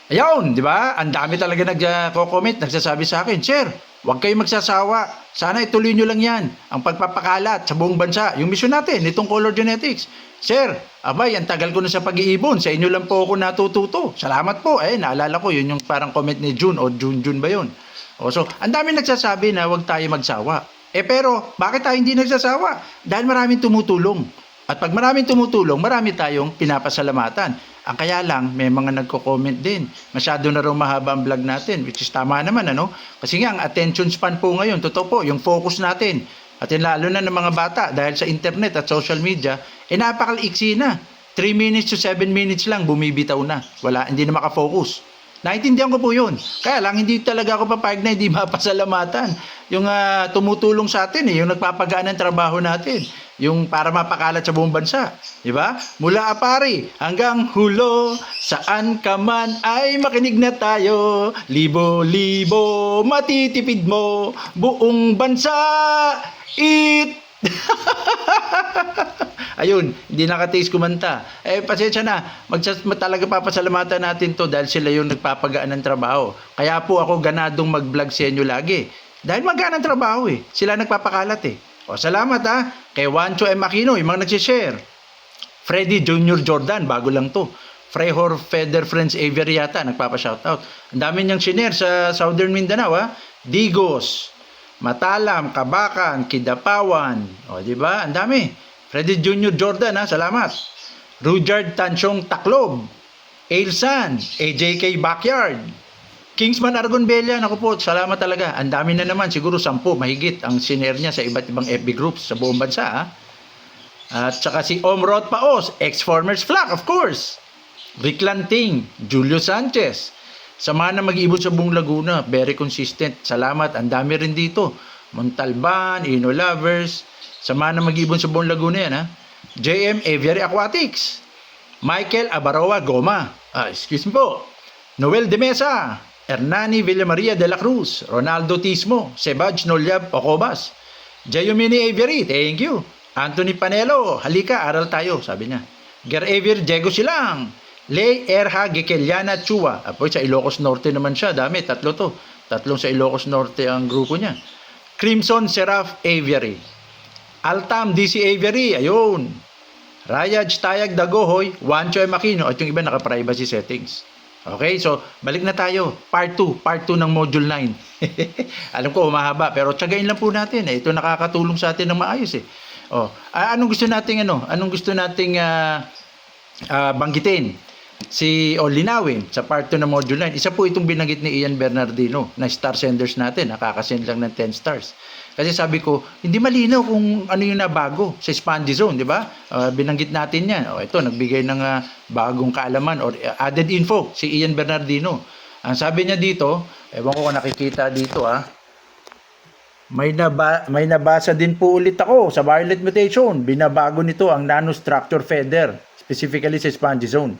Ayun, di ba? Ang dami talaga nagko-comment, nagsasabi sa akin, Sir, huwag kayong magsasawa. Sana ituloy nyo lang yan. Ang pagpapakalat sa buong bansa. Yung mission natin, itong Color Genetics. Sir, abay, ang tagal ko na sa pag-iibon. Sa inyo lang po ako natututo. Salamat po. Naalala ko, yun yung parang comment ni June o June ba yun? So, ang dami nagsasabi na huwag tayo magsawa. Pero, bakit tayo hindi nagsasawa? Dahil maraming tumutulong. At pag maraming tumutulong, marami tayong pinapasalamatan. Ang kaya lang, may mga nagko-comment din. Masyado na raw mahaba ang vlog natin, which is tama naman, ano? Kasi nga, ang attention span po ngayon, totoo po, yung focus natin, at lalo na ng mga bata, dahil sa internet at social media, napakaliiksi na. 3 minutes to 7 minutes lang, bumibitaw na. Wala, hindi na makafocus. Naintindihan ko po yun. Kaya lang, hindi talaga ako papayag na hindi mapasalamatan. Yung tumutulong sa atin, yung nagpapagaan ng trabaho natin. Yung para mapakalat sa buong bansa. Diba? Mula Apari hanggang Hulo, saan ka man ay makinig na tayo. Libo-libo matitipid mo, buong bansa Ayun, hindi nakatiis kumanta. Pasensya na. Talaga papasalamatan natin to dahil sila yung nagpapagaan ng trabaho. Kaya po ako ganadong mag-vlog sa inyo lagi. Dahil magaan ang trabaho Sila nagpapakalat salamat kay Juancho M. Aquino, yung mga nagsishare. Freddy Jr. Jordan, bago lang to. Frejor Feder Friends Avery yata, nagpapa-shoutout. Ang dami niyang share sa Southern Mindanao Digos, Matalam, Kabakan, Kidapawan. Di ba? Ang dami. Freddy Jr. Jordan salamat. Rujard Tansyong Taklob, Ailsan, AJK Backyard, Kingsman Argonbella, naku po, salamat talaga. Ang dami na naman, siguro 10 mahigit ang share niya sa iba't ibang FB groups sa buong bansa. At saka si Omrod Paos, ex-Farmers Flock, of course. Rick Lanting, Julio Sanchez. Sama na mag-iibon sa buong Laguna, very consistent. Salamat, ang dami rin dito. Montalban, Ino Lovers. Sama na mag-iibon sa buong Laguna yan JM Aviary Aquatics. Michael Abaroa Goma. Excuse me po. Noel De Mesa. Hernani Villamaria de la Cruz, Ronaldo Tismo, Sebaj Nolyab Ocobas, Jayomini Avery, thank you. Anthony Panelo, halika, aral tayo, sabi niya. Ger Aver, Diego Silang, Lay Erha Gekeliana Chua, apoy sa Ilocos Norte naman siya, dami, 3 to. 3 sa Ilocos Norte ang grupo niya. Crimson Seraph Avery, Altam DC Avery, ayun. Rayaj Tayag Dagohoy, Juancho M. Aquino, at yung iba naka-privacy settings. Okay, so balik na tayo. Part 2 ng Module 9. Alam ko, mahaba, pero tsagain lang po natin. Ito nakakatulong sa atin ng maayos anong gusto nating banggitin? Linawin sa Part 2 ng Module 9. Isa po itong binanggit ni Ian Bernardino na star senders natin. Nakakasend lang ng 10 stars. Kasi sabi ko, hindi malinaw kung ano yung nabago sa Spongy Zone, di ba? Binanggit natin yan. Ito, nagbigay ng bagong kaalaman or added info si Ian Bernardino. Ang sabi niya dito, ewan ko kung nakikita dito may nabasa din po ulit ako sa violet mutation. Binabago nito ang nanostructure feather, specifically sa Spongy Zone.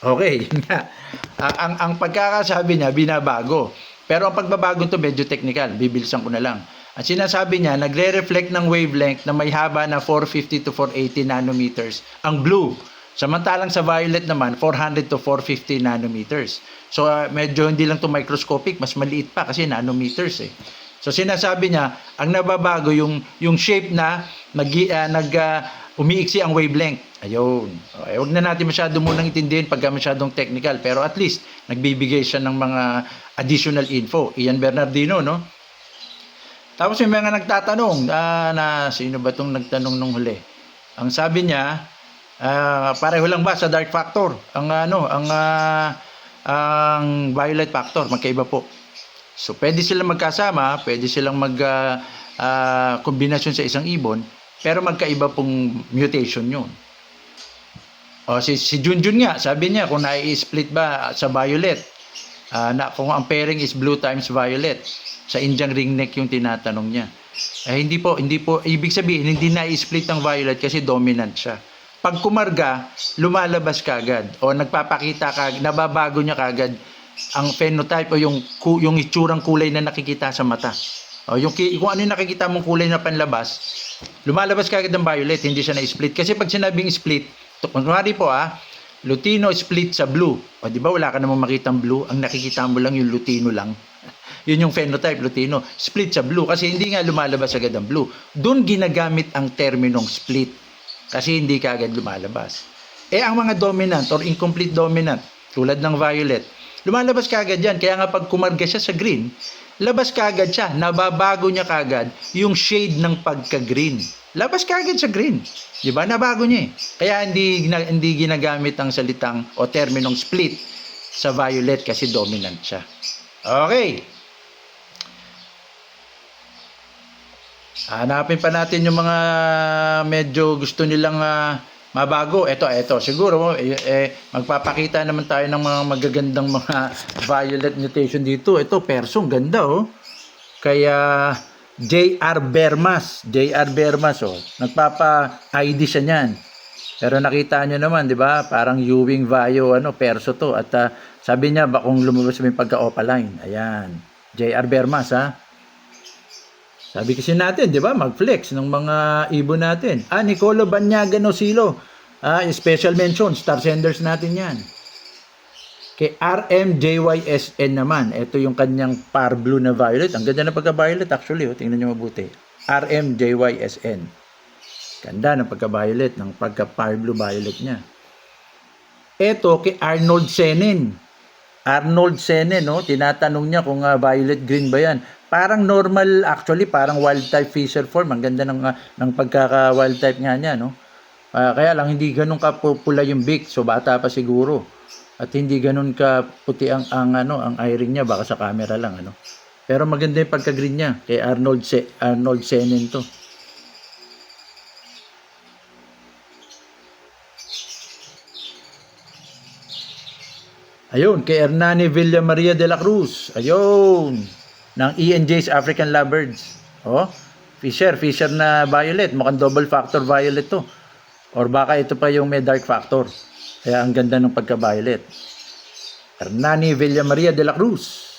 Okay, ang pagkakasabi niya, binabago. Pero ang pagbabago nito medyo technical. Bibilisan ko na lang. At sinasabi niya, nagre-reflect ng wavelength na may haba na 450 to 480 nanometers ang blue. Samantalang sa violet naman, 400 to 450 nanometers. So, medyo hindi lang to microscopic, mas maliit pa kasi nanometers So, sinasabi niya, ang nababago yung shape na umiiksi ang wavelength. Ayun. Huwag na natin masyado munang itindihin pagka masyadong technical. Pero at least, nagbibigay siya ng mga additional info. Ian Bernardino, no? Tapos may mga nagtatanong na sino ba itong nagtanong nung huli? Ang sabi niya, pareho lang ba sa dark factor? Ang violet factor, magkaiba po. So pwede silang magkasama, pwede silang kombinasyon sa isang ibon, pero magkaiba pong mutation yun. Si Junjun nga, sabi niya kung nai-split ba sa violet, kung ang pairing is blue times violet, sa Indian ringneck yung tinatanong niya. Hindi po, ibig sabihin, hindi na-split ang violet kasi dominant siya. Pag kumarga, lumalabas kagad o nagpapakita kagad, nababago niya kagad ang phenotype o yung itsurang kulay na nakikita sa mata. Kung ano yung nakikita mong kulay na panlabas, lumalabas kagad ang violet, hindi siya na-split. Kasi pag sinabing split, kunwari po Lutino split sa blue. O di ba wala ka namang makitang blue? Ang nakikita mo lang yung lutino lang. Yun yung phenotype, lutino. Split sa blue kasi hindi nga lumalabas agad ang blue. Doon ginagamit ang terminong split kasi hindi ka agad lumalabas. Ang mga dominant or incomplete dominant, tulad ng violet, lumalabas ka agad yan. Kaya nga pag kumarga siya sa green, labas ka agad siya. Nababago niya kagad yung shade ng pagka-green. Labas ka agad sa green. Di ba? Nabago niya eh. Kaya hindi ginagamit ang salitang o terminong split sa violet kasi dominant siya. Okay. Hanapin pa natin yung mga medyo gusto nilang mabago. Ito. Siguro, magpapakita naman tayo ng mga magagandang mga violet mutation dito. Ito, persong ganda oh. Kaya, J.R. Bermas, oh. Nagpapa-ID siya niyan. Pero nakita nyo naman, di ba? Parang Ewing Vaio, perso to. At sabi niya, kung lumabas may pagka-opaline. Ayan. J.R. Bermas, ha? Sabi kasi natin, di ba? Mag-flex ng mga ibon natin. Nicolo Banyaga Nosilo. Special mention, star senders natin yan. Kay RMJYSN naman, ito yung kanyang par blue na violet. Ang ganda ng pagka-violet actually, tingnan nyo mabuti. RMJYSN. Ganda ng pagka-violet, ng pagka-par blue violet niya. Ito kay Arnold Senen. Arnold Senen, tinatanong niya kung violet green ba yan. Parang normal actually, parang wild type fisher form. Ang ganda ng pagkaka-wild type nga niya, kaya lang hindi ganun kapula yung beak, so bata pa siguro. At hindi ganun ka puti ang eye-ring niya, baka sa camera lang Pero maganda yung pagka-green niya kay Arnold Senen to. Ayun, kay Hernani Villamaria de la Cruz. Ayun, ng ENJ's African Lovebirds. Fisher na violet, mukhang double factor violet to. Or baka ito pa yung may dark factor. Kaya ang ganda ng pagka-violet. Hernani Villamaria de la Cruz.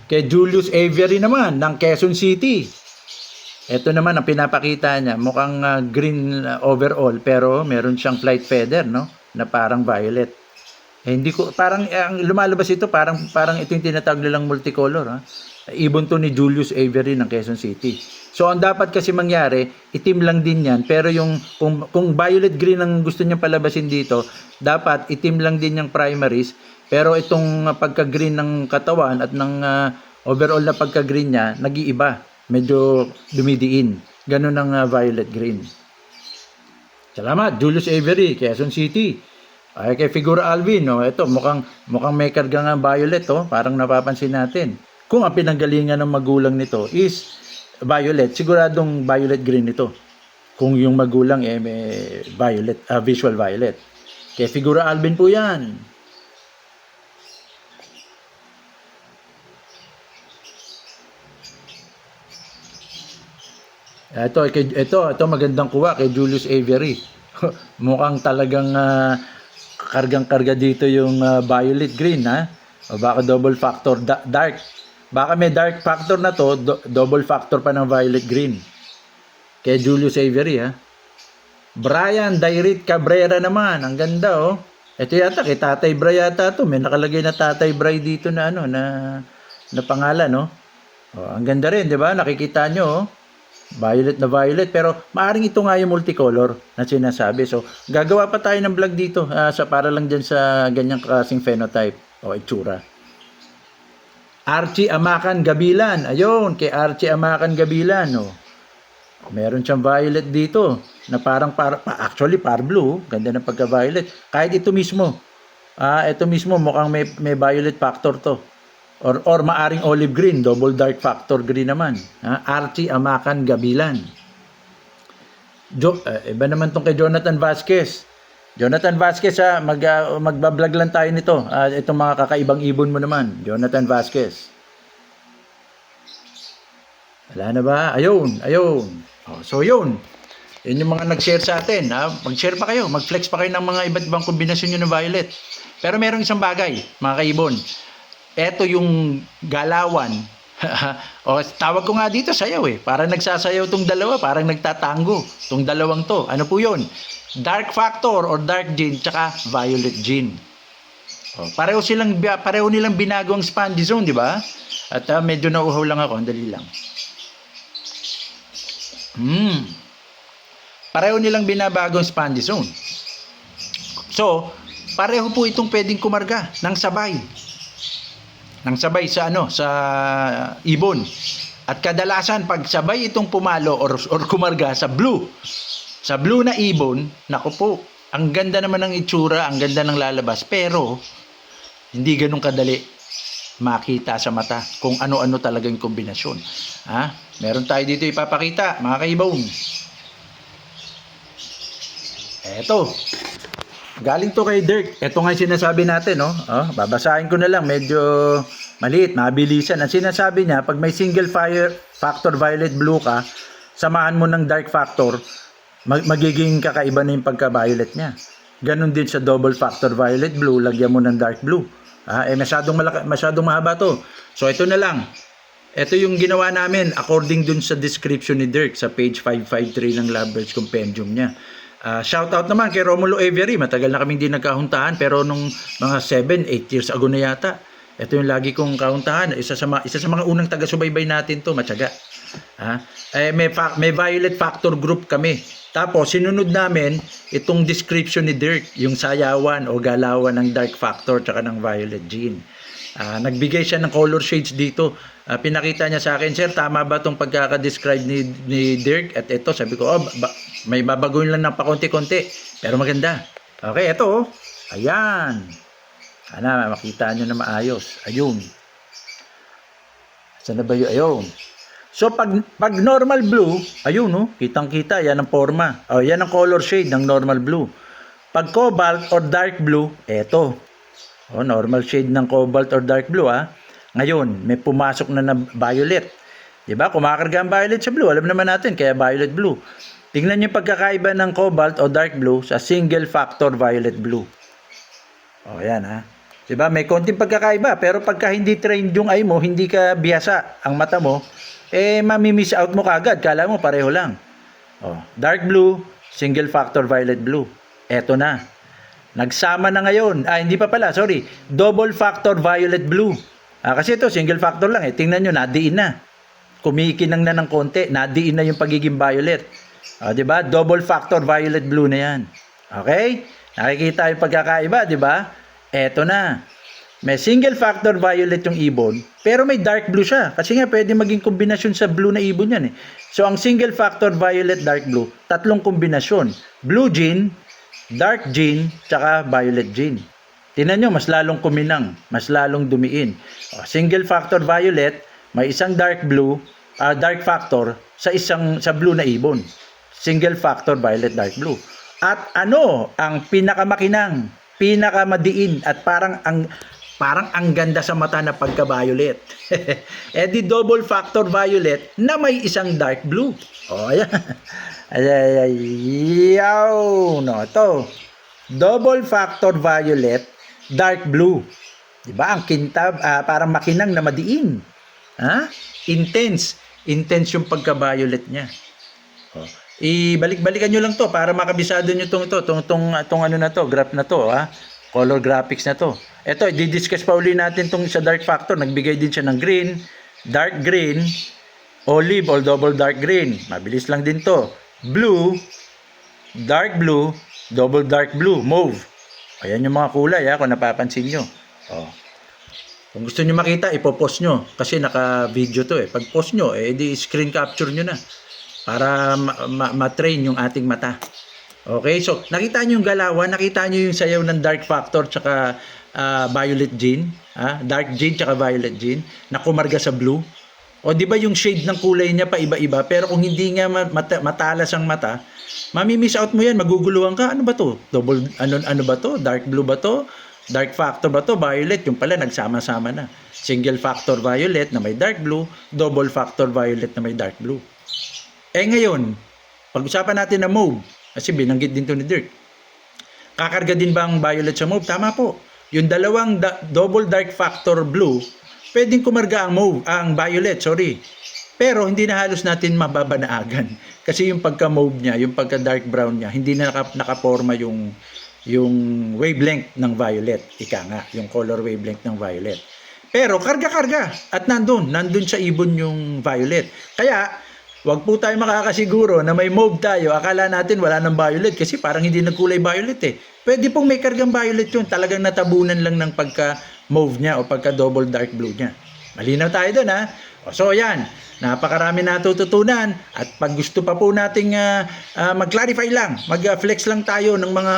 Kay Julius Avery naman ng Quezon City. Ito naman ang pinapakita niya. Mukhang green overall pero meron siyang flight feather na parang violet. Hindi ko parang ang lumalabas ito parang ito yung tinatawag nilang multicolor. Ibon to ni Julius Avery ng Quezon City. So ang dapat kasi mangyari, itim lang din yan, pero yung kung violet green ang gusto niyang palabasin dito, dapat itim lang din yung primaries, pero itong pagka-green ng katawan at ng overall na pagka-green niya, nag-iiba, medyo dumidiin. Ganun ang violet green. Salamat, Julius Avery, Quezon City. Ay kay Figura Alvin, ito mukhang may karga nga violet, parang napapansin natin. Kung ang pinanggalingan ng magulang nito is violet, siguradong violet green ito. Kung yung magulang may violet, visual violet. Kaya Figura Alvin po yan. Ito magandang kuha kay Julius Avery. Mukhang talagang kargang-karga dito yung violet green, o baka double factor dark. Baka may dark factor na to, double factor pa ng violet green. Kay Julius Avery, Brian Dairit Cabrera naman, ang ganda, Ito yata kay Tatay Bray yata to, may nakalagay na Tatay Bray dito na na pangalan, ang ganda rin, 'di ba? Nakikita nyo, violet na violet, pero maaring ito nga yung multicolor na sinasabi. So, gagawa pa tayo ng vlog dito para lang dyan sa ganyang klaseng phenotype o itsura. Archie Amakan Gabilan. Ayun, kay Archie Amakan Gabilan. Meron siyang violet dito na parang actually par blue. Ganda ng pagka-violet. Kahit ito mismo. Ito mismo mukhang may violet factor to. Or maaring olive green. Double dark factor green naman. Archie Amakan Gabilan. Iba naman tong kay Jonathan Vasquez. Jonathan Vasquez, magbablog lang tayo nito. Itong mga kakaibang ibon mo naman. Jonathan Vasquez. Wala na ba? Ayun. So yun. Yun yung mga nag-share sa atin. Mag-share pa kayo. Mag-flex pa kayo ng mga iba't ibang kombinasyon nyo ng violet. Pero merong isang bagay, mga kaibon. Ito yung galawan. Tawag ko nga dito sayaw Parang nagsasayaw tong dalawa. Parang nagtatango. Tong dalawang to. Ano po yun? dark factor or dark gene tsaka violet gene. Oh, pareho nilang binago ang spongy zone, di ba? At medyo nauuhaw lang ako, andali lang. Pareho nilang binabago ang spongy zone. So, pareho po itong pwedeng kumarga ng sabay. Sa sa ibon. At kadalasan pag sabay itong pumalo or kumarga sa blue na ibon, naku po, ang ganda naman ng itsura, ang ganda ng lalabas, pero hindi ganun kadali makita sa mata kung ano-ano talaga yung kombinasyon. Meron tayo dito ipapakita, mga kaibong. Eto. Galing to kay Dirk. Ito nga yung sinasabi natin, no? Babasahin ko na lang, medyo maliit, mabilisan. Ang sinasabi niya, pag may single factor violet blue ka, samahan mo ng dark factor, magiging kakaiba na yung pagka-violet niya. Ganon din sa double factor violet blue, lagyan mo ng dark blue. Masyadong mahaba to. So ito na lang. Ito yung ginawa namin according dun sa description ni Dirk sa page 553 ng Lovebirds Compendium niya. Shout out naman kay Romulo Avery. Matagal na kaming di nagkahuntahan, pero nung mga 7-8 years ago na yata. Ito yung lagi kong kahuntahan. Isa sa mga unang taga-subaybay natin to, matyaga. May violet factor group kami. Tapos sinunod namin itong description ni Dirk, yung sayawan o galawan ng dark factor tsaka ng violet gene. Nagbigay siya ng color shades dito. Pinakita niya sa akin, sir, tama ba itong pagkaka-describe ni Dirk? At ito, sabi ko, may babaguhin lang ng pakonti-konti, pero maganda. Okay, ito, ayan. Sana makita nyo na maayos. Ayun. Saan na ba yun? Ayun. So, pag normal blue, ayun, no? Kitang-kita, yan ang forma. Yan ang color shade ng normal blue. Pag cobalt or dark blue, eto. Normal shade ng cobalt or dark blue, Ngayon, may pumasok na violet. Diba? Kumakarga ang violet sa blue. Alam naman natin, kaya violet blue. Tingnan niyo yung pagkakaiba ng cobalt o dark blue sa single factor violet blue. Yan, Diba? May konting pagkakaiba. Pero pagka hindi trained yung eye mo, hindi ka biyasa ang mata mo, mamimiss out mo kagad. Kala mo pareho lang. Dark blue, single factor violet blue. Eto na. Nagsama na ngayon. Hindi pa pala, sorry. Double factor violet blue. Kasi ito, single factor lang. Tingnan nyo, nadiin na. Kumikinang na ng konti. Nadiin na yung pagiging violet. Diba? Double factor violet blue na yan. Okay? Nakikita yung pagkakaiba, diba? Eto na. May single factor violet yung ibon, pero may dark blue siya. Kasi nga, pwede maging kombinasyon sa blue na ibon yan. So, ang single factor violet, dark blue, tatlong kombinasyon. Blue gene, dark gene, tsaka violet gene. Tingnan nyo, mas lalong kuminang, mas lalong dumiin. Single factor violet, may isang dark blue, dark factor sa blue na ibon. Single factor violet, dark blue. At ano ang pinakamakinang, pinakamadiin at parang ang ganda sa mata na pagka-violet. Di double factor violet na may isang dark blue. Ayan. Ito. Double factor violet, dark blue. Diba? Ang kintab, parang makinang na madiin. Intense. Intense yung pagka-violet niya. Ibalik-balikan nyo lang to para makabisado nyo itong ano na to, graph na to, color graphics na to. Ito, i-discuss pa uli natin itong sa dark factor. Nagbigay din siya ng green, dark green, olive or double dark green. Mabilis lang din to. Blue, dark blue, double dark blue, mauve. Ayan yung mga kulay, kung napapansin nyo. Kung gusto nyo makita, ipopost nyo. Kasi naka-video to. Pag post nyo, di screen capture nyo na. Para ma-train yung ating mata. Okay, so nakita nyo yung galawan, nakita nyo yung sayaw ng dark factor tsaka violet gene, dark gene tsaka violet gene na kumarga sa blue. O di ba yung shade ng kulay niya pa iba-iba, pero kung hindi nga matalas ang mata, mamimiss out mo yan, maguguluhan ka. Ano ba to? Double ano ba to? Dark blue ba to? Dark factor ba to? Violet, yung pala nagsama-sama na. Single factor violet na may dark blue, double factor violet na may dark blue. Ngayon, pag-usapan natin na mauve, kasi binanggit din to ni Dirk. Kakarga din ba ang violet sa mauve? Tama po. Yung dalawang double dark factor blue, pwedeng kumarga ang violet, sorry. Pero hindi na halos natin mababanaagan. Kasi yung pagka-mauve niya, yung pagka-dark brown niya, hindi na nakaporma yung wavelength ng violet. Ika nga, yung color wavelength ng violet. Pero karga-karga at nandun sa ibon yung violet. Kaya, wag po tayo makakasiguro na may mauve tayo. Akala natin wala ng violet kasi parang hindi nagkulay violet eh. Pwede pong may kargang violet yun. Talagang natabunan lang ng pagka-mauve niya o pagka-double dark blue niya. Malinaw tayo dun ha. So yan, napakarami natututunan at pag gusto pa po nating mag-clarify lang, mag-flex lang tayo ng mga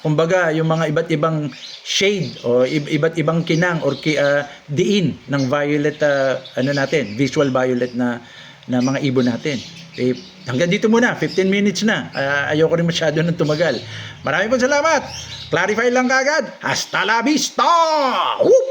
kumbaga yung mga iba't ibang shade o iba't ibang kinang or diin ng violet ano natin, visual violet na mga ibon natin. Eh, hanggang dito muna, 15 minutes na. Ayoko rin masyado nang tumagal. Maraming po salamat. Clarify lang kagad. Hasta la vista! Whoop!